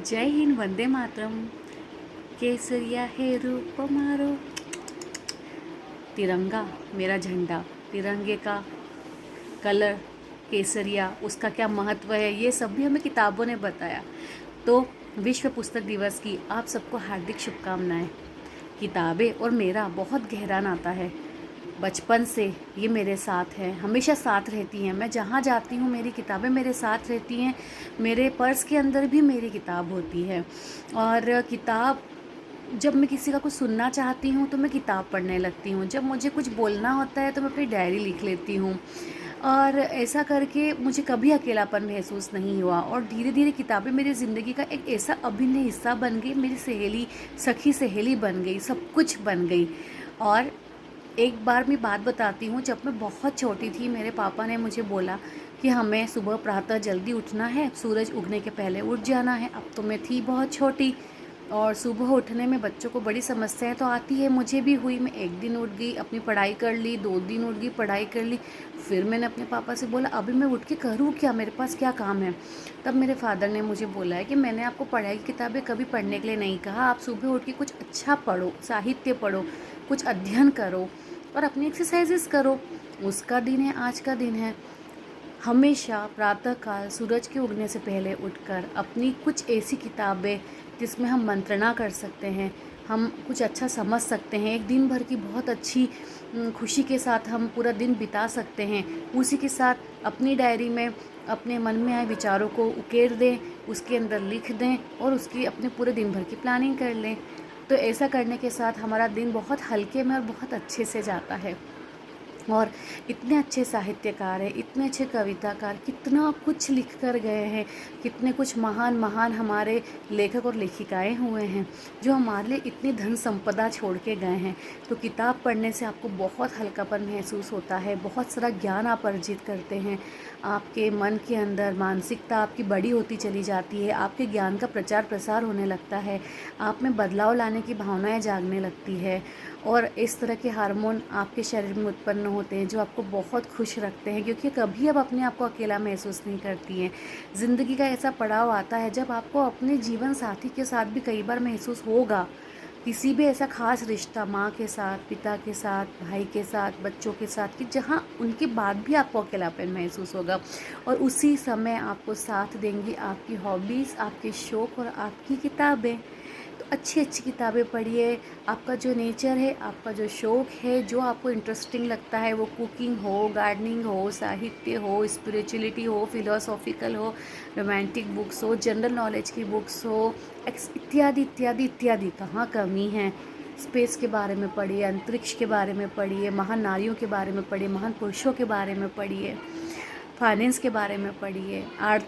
जय हिंद, वंदे मातरम। केसरिया है रूप मारो, तिरंगा मेरा झंडा, तिरंगे का कलर केसरिया, उसका क्या महत्व है, ये सब भी हमें किताबों ने बताया। तो विश्व पुस्तक दिवस की आप सबको हार्दिक शुभकामनाएं। किताबें और मेरा बहुत गहरा नाता है। बचपन से ये मेरे साथ है, हमेशा साथ रहती हैं। मैं जहाँ जाती हूँ मेरी किताबें मेरे साथ रहती हैं। मेरे पर्स के अंदर भी मेरी किताब होती है। और किताब, जब मैं किसी का कुछ सुनना चाहती हूँ तो मैं किताब पढ़ने लगती हूँ। जब मुझे कुछ बोलना होता है तो मैं अपनी डायरी लिख लेती हूँ। और ऐसा करके मुझे कभी अकेलापन महसूस नहीं हुआ। और धीरे धीरे किताबें मेरी ज़िंदगी का एक ऐसा अभिन्न हिस्सा बन गई, मेरी सहेली, सखी सहेली बन गई, सब कुछ बन गई। और एक बार मैं बात बताती हूँ, जब मैं बहुत छोटी थी मेरे पापा ने मुझे बोला कि हमें सुबह प्रातः जल्दी उठना है, सूरज उगने के पहले उठ जाना है। अब तो मैं थी बहुत छोटी और सुबह उठने में बच्चों को बड़ी समस्याएं तो आती है, मुझे भी हुई। मैं एक दिन उठ गई, अपनी पढ़ाई कर ली, 2 दिन उठ गई, पढ़ाई कर ली। फिर मैंने अपने पापा से बोला अभी मैं उठ के करूँ क्या, मेरे पास क्या काम है। तब मेरे फादर ने मुझे बोला है कि मैंने आपको पढ़ाई की किताबें कभी पढ़ने के लिए नहीं कहा, आप सुबह उठ के कुछ अच्छा पढ़ो, साहित्य पढ़ो, कुछ अध्ययन करो और अपनी एक्सरसाइजेस करो। उसका दिन है, आज का दिन है। हमेशा प्रातःकाल सूरज के उगने से पहले उठकर अपनी कुछ ऐसी किताबें जिसमें हम मंत्रणा कर सकते हैं, हम कुछ अच्छा समझ सकते हैं, एक दिन भर की बहुत अच्छी खुशी के साथ हम पूरा दिन बिता सकते हैं, उसी के साथ अपनी डायरी में अपने मन में आए विचारों को उकेर दें, उसके अंदर लिख दें और उसकी अपने पूरे दिन भर की प्लानिंग कर लें। तो ऐसा करने के साथ हमारा दिन बहुत हल्के में और बहुत अच्छे से जाता है। और इतने अच्छे साहित्यकार हैं, इतने अच्छे कविताकार, कितना कुछ लिख कर गए हैं, कितने कुछ महान महान हमारे लेखक और लेखिकाएं हुए हैं जो हमारे लिए इतनी धन संपदा छोड़ के गए हैं। तो किताब पढ़ने से आपको बहुत हल्कापन महसूस होता है, बहुत सारा ज्ञान आप अर्जित करते हैं, आपके मन के अंदर मानसिकता आपकी बड़ी होती चली जाती है, आपके ज्ञान का प्रचार प्रसार होने लगता है, आप में बदलाव लाने की भावनाएं जागने लगती है और इस तरह के हार्मोन आपके शरीर में उत्पन्न होते हैं जो आपको बहुत खुश रखते हैं, क्योंकि कभी आप अपने आप को अकेला महसूस नहीं करती हैं। ज़िंदगी का ऐसा पड़ाव आता है जब आपको अपने जीवन साथी के साथ भी कई बार महसूस होगा, किसी भी ऐसा खास रिश्ता, माँ के साथ, पिता के साथ, भाई के साथ, बच्चों के साथ, कि जहाँ उनके बाद भी आपको अकेलापन महसूस होगा। और उसी समय आपको साथ देंगी आपकी हॉबीज़, आपके शौक़ और आपकी किताबें। तो अच्छी अच्छी किताबें पढ़िए। आपका जो नेचर है, आपका जो शौक़ है, जो आपको इंटरेस्टिंग लगता है, वो कुकिंग हो, गार्डनिंग हो, साहित्य हो, स्पिरिचुअलिटी हो, फिलोसॉफिकल हो, रोमांटिक बुक्स हो, जनरल नॉलेज की बुक्स हो, इत्यादि इत्यादि इत्यादि, कहाँ कमी है। स्पेस के बारे में पढ़िए, अंतरिक्ष के बारे में पढ़िए, महान नारियों के बारे में पढ़िए, महान पुरुषों के बारे में पढ़िए, फाइनेंस के बारे में पढ़िए, आर्ट,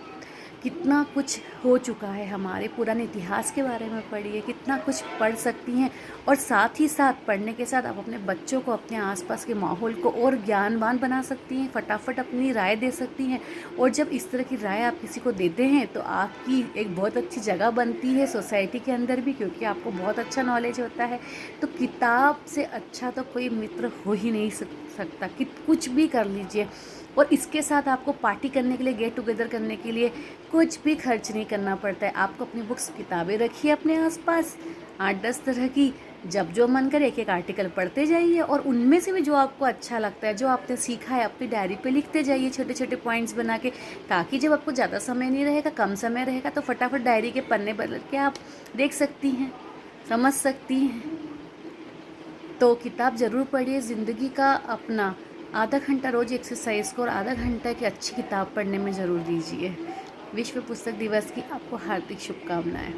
कितना कुछ हो चुका है, हमारे पुराने इतिहास के बारे में पढ़िए, कितना कुछ पढ़ सकती हैं। और साथ ही साथ पढ़ने के साथ आप अपने बच्चों को, अपने आसपास के माहौल को और ज्ञानवान बना सकती हैं, फटाफट अपनी राय दे सकती हैं। और जब इस तरह की राय आप किसी को देते हैं तो आपकी एक बहुत अच्छी जगह बनती है सोसाइटी के अंदर भी, क्योंकि आपको बहुत अच्छा नॉलेज होता है। तो किताब से अच्छा तो कोई मित्र हो ही नहीं सकता, कि कुछ भी कर लीजिए। और इसके साथ आपको पार्टी करने के लिए, गेट टुगेदर करने के लिए कुछ भी खर्च नहीं करना पड़ता है। आपको अपनी बुक्स, किताबें रखिए अपने आसपास, 8-10 तरह की, जब जो मन करे एक एक आर्टिकल पढ़ते जाइए और उनमें से भी जो आपको अच्छा लगता है, जो आपने सीखा है, अपनी डायरी पे लिखते जाइए छोटे छोटे पॉइंट्स बना के, ताकि जब आपको ज़्यादा समय नहीं रहेगा, कम समय रहेगा, तो फटाफट डायरी के पन्ने बदल के आप देख सकती हैं, समझ सकती हैं। तो किताब ज़रूर पढ़िए। ज़िंदगी का अपना आधा घंटा रोज़ एक्सरसाइज को और आधा घंटा की अच्छी किताब पढ़ने में ज़रूर दीजिए। विश्व पुस्तक दिवस की आपको हार्दिक शुभकामनाएं।